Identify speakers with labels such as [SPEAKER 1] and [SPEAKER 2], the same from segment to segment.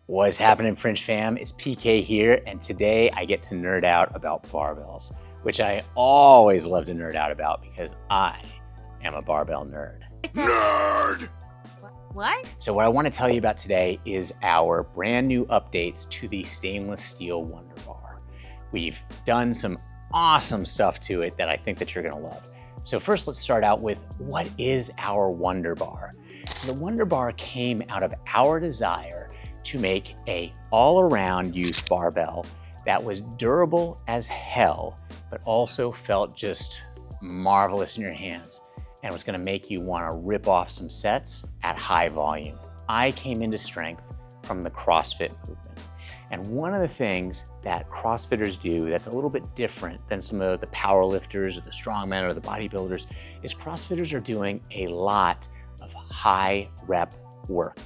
[SPEAKER 1] What's happening, Fringe fam? It's PK here, and today I get to nerd out about barbells, which I always love to nerd out about because I am a barbell nerd.
[SPEAKER 2] Nerd!
[SPEAKER 3] What?
[SPEAKER 1] So what I want to tell you about today is our brand new updates to the stainless steel Wonder Bar. We've done some awesome stuff to it that I think that you're going to love. So first, let's start out with what is our Wonder Bar. So the Wonder Bar came out of our desire to make a all-around use barbell that was durable as hell, but also felt just marvelous in your hands and was gonna make you wanna rip off some sets at high volume. I came into strength from the CrossFit movement. And one of the things that CrossFitters do that's a little bit different than some of the power lifters or the strongmen or the bodybuilders is CrossFitters are doing a lot of high rep work.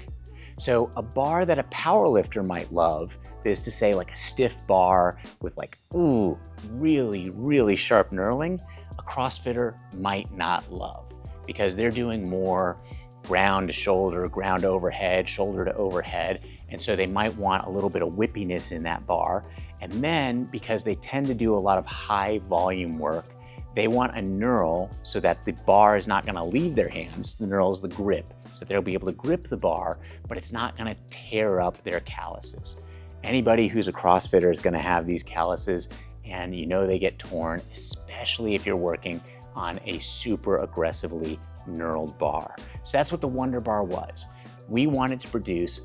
[SPEAKER 1] So a bar that a power lifter might love is to say like a stiff bar with like, ooh, really, really sharp knurling, a CrossFitter might not love because they're doing more ground to shoulder, ground to overhead, shoulder to overhead. And so they might want a little bit of whippiness in that bar. And then because they tend to do a lot of high volume work, they want a knurl so that the bar is not gonna leave their hands. The knurl is the grip. So they'll be able to grip the bar, but it's not gonna tear up their calluses. Anybody who's a CrossFitter is gonna have these calluses and you know they get torn, especially if you're working on a super aggressively knurled bar. So that's what the Wonder Bar was. We wanted to produce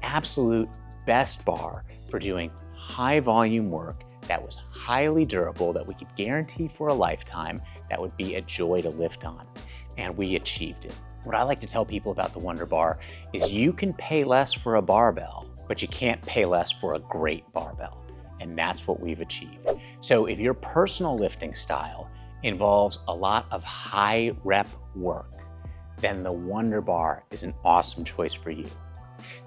[SPEAKER 1] absolute best bar for doing high volume work that was highly durable, that we could guarantee for a lifetime, that would be a joy to lift on. And we achieved it. What I like to tell people about the Wonder Bar is you can pay less for a barbell, but you can't pay less for a great barbell. And that's what we've achieved. So if your personal lifting style involves a lot of high rep work, then the Wonder Bar is an awesome choice for you.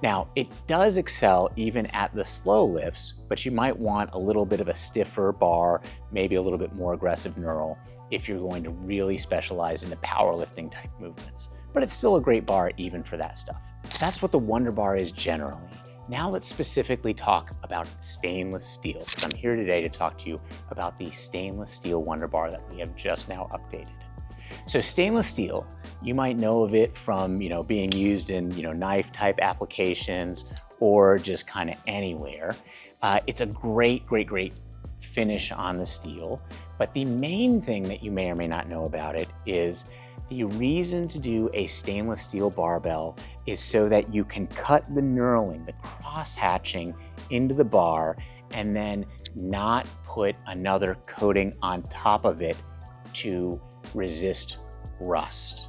[SPEAKER 1] Now, it does excel even at the slow lifts, but you might want a little bit of a stiffer bar, maybe a little bit more aggressive knurl if you're going to really specialize in the powerlifting type movements. But it's still a great bar even for that stuff. That's what the Wonder Bar is generally. Now let's specifically talk about stainless steel, because I'm here today to talk to you about the stainless steel Wonder Bar that we have just now updated. So stainless steel, you might know of it from being used in knife type applications or just kind of anywhere. It's a great finish on the steel, but the main thing that you may or may not know about it is the reason to do a stainless steel barbell is so that you can cut the knurling, the cross hatching into the bar and then not put another coating on top of it to resist rust.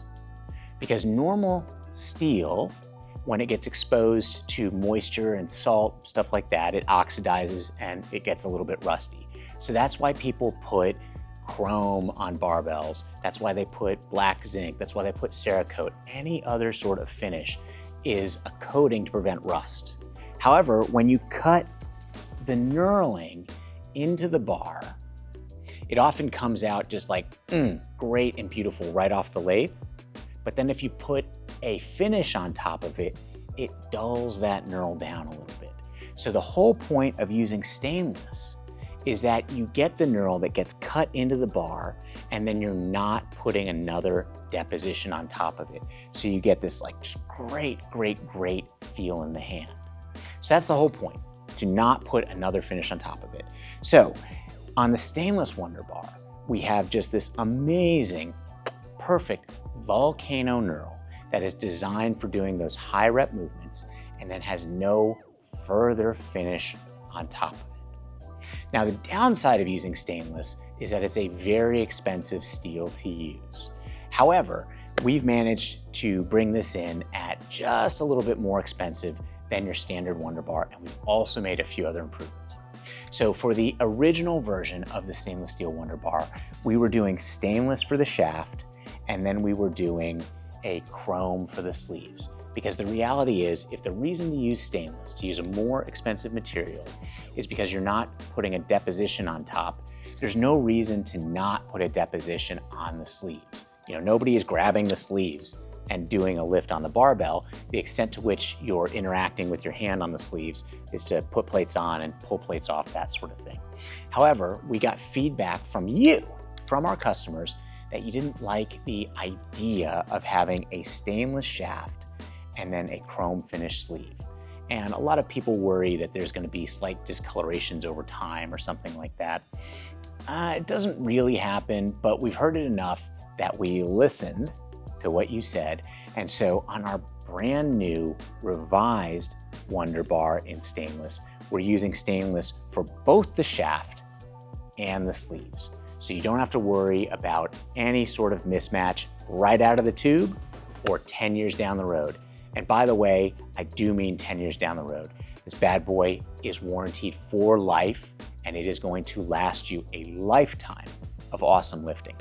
[SPEAKER 1] Because normal steel, when it gets exposed to moisture and salt, stuff like that, it oxidizes and it gets a little bit rusty. So that's why people put chrome on barbells. That's why they put black zinc. That's why they put Cerakote. Any other sort of finish is a coating to prevent rust. However, when you cut the knurling into the bar, it often comes out just like, great and beautiful right off the lathe. But then if you put a finish on top of it, it dulls that knurl down a little bit. So the whole point of using stainless is that you get the knurl that gets cut into the bar and then you're not putting another deposition on top of it. So you get this like just great feel in the hand. So that's the whole point, to not put another finish on top of it. So on the stainless Wonder Bar, we have just this amazing, perfect volcano knurl that is designed for doing those high rep movements and then has no further finish on top of it. Now, the downside of using stainless is that it's a very expensive steel to use. However, we've managed to bring this in at just a little bit more expensive than your standard Wonder Bar, and we've also made a few other improvements. So for the original version of the stainless steel Wonder Bar, we were doing stainless for the shaft, and then we were doing a chrome for the sleeves. Because the reality is, if the reason to use stainless, to use a more expensive material, is because you're not putting a deposition on top, there's no reason to not put a deposition on the sleeves. Nobody is grabbing the sleeves and doing a lift on the barbell, the extent to which you're interacting with your hand on the sleeves is to put plates on and pull plates off, that sort of thing. However, we got feedback from you, from our customers, that you didn't like the idea of having a stainless shaft and then a chrome finish sleeve. And a lot of people worry that there's going to be slight discolorations over time or something like that. It doesn't really happen, but we've heard it enough that we listened to what you said. And so on our brand new revised Wonder Bar in stainless, we're using stainless for both the shaft and the sleeves. So you don't have to worry about any sort of mismatch right out of the tube or 10 years down the road. And by the way, I do mean 10 years down the road. This bad boy is warranted for life, and it is going to last you a lifetime of awesome lifting.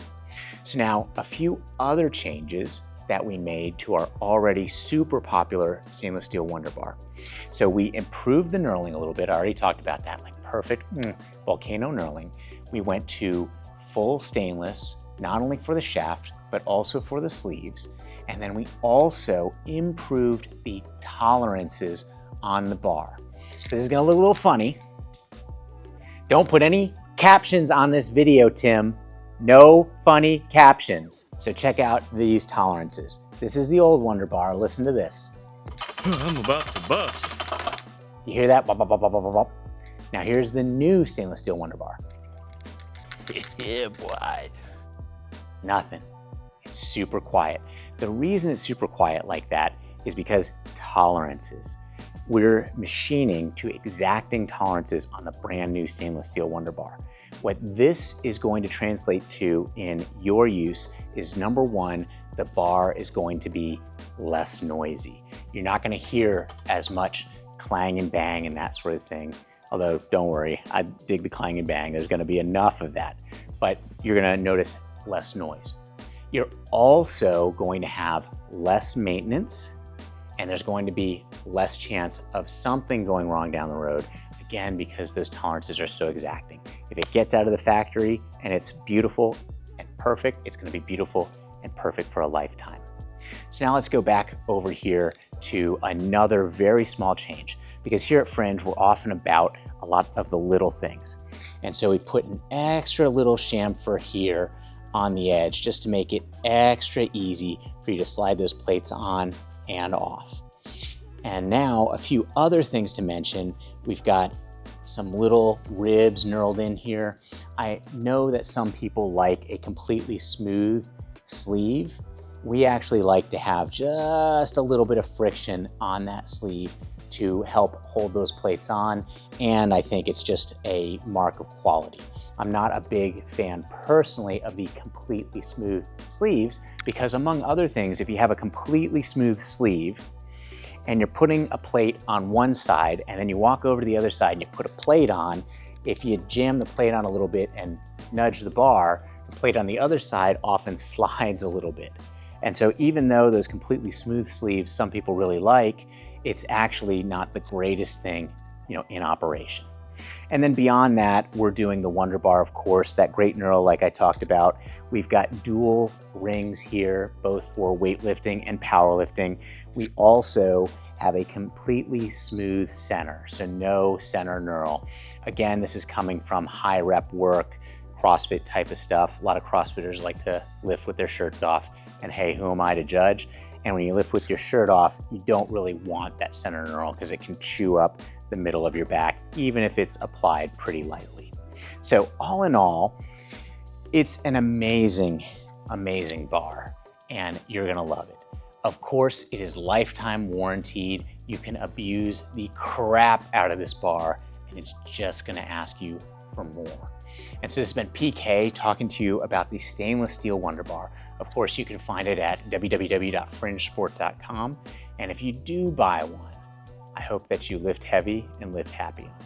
[SPEAKER 1] So now, a few other changes that we made to our already super popular stainless steel Wonder Bar. So we improved the knurling a little bit. I already talked about that, like perfect volcano knurling. We went to full stainless, not only for the shaft, but also for the sleeves. And then we also improved the tolerances on the bar. So this is gonna look a little funny. Don't put any captions on this video, Tim. No funny captions. So check out these tolerances. This is the old Wonder Bar. Listen to this.
[SPEAKER 2] I'm about to bust.
[SPEAKER 1] You hear that? Bop, bop, bop, bop, bop, bop. Now here's the new stainless steel Wonder Bar.
[SPEAKER 2] Yeah, boy.
[SPEAKER 1] Nothing. It's super quiet. The reason it's super quiet like that is because tolerances. We're machining to exacting tolerances on the brand new stainless steel Wonder Bar. What this is going to translate to in your use is, number one, the bar is going to be less noisy. You're not going to hear as much clang and bang and that sort of thing. Although, don't worry, I dig the clang and bang. There's going to be enough of that, but you're going to notice less noise. You're also going to have less maintenance, and there's going to be less chance of something going wrong down the road, again, because those tolerances are so exacting. If it gets out of the factory and it's beautiful and perfect, it's going to be beautiful and perfect for a lifetime. So now let's go back over here to another very small change, because here at Fringe, we're often about a lot of the little things. And so we put an extra little chamfer here on the edge just to make it extra easy for you to slide those plates on and off. And now a few other things to mention. We've got some little ribs knurled in here. I know that some people like a completely smooth sleeve. We actually like to have just a little bit of friction on that sleeve to help hold those plates on, and I think it's just a mark of quality. I'm not a big fan personally of the completely smooth sleeves because, among other things, if you have a completely smooth sleeve and you're putting a plate on one side and then you walk over to the other side and you put a plate on, if you jam the plate on a little bit and nudge the bar, the plate on the other side often slides a little bit. And so even though those completely smooth sleeves some people really like, it's actually not the greatest thing, in operation. And then beyond that, we're doing the Wonder Bar, of course, that great knurl like I talked about. We've got dual rings here, both for weightlifting and powerlifting. We also have a completely smooth center, so no center knurl. Again, this is coming from high rep work, CrossFit type of stuff. A lot of CrossFitters like to lift with their shirts off, and hey, who am I to judge? And when you lift with your shirt off, you don't really want that center knurl because it can chew up the middle of your back, even if it's applied pretty lightly. So all in all, it's an amazing, amazing bar, and you're gonna love it. Of course, it is lifetime warranted. You can abuse the crap out of this bar, and it's just gonna ask you for more. And so this has been PK talking to you about the stainless steel Wonder Bar. Of course, you can find it at www.fringesport.com. And if you do buy one, I hope that you lift heavy and lift happy on it.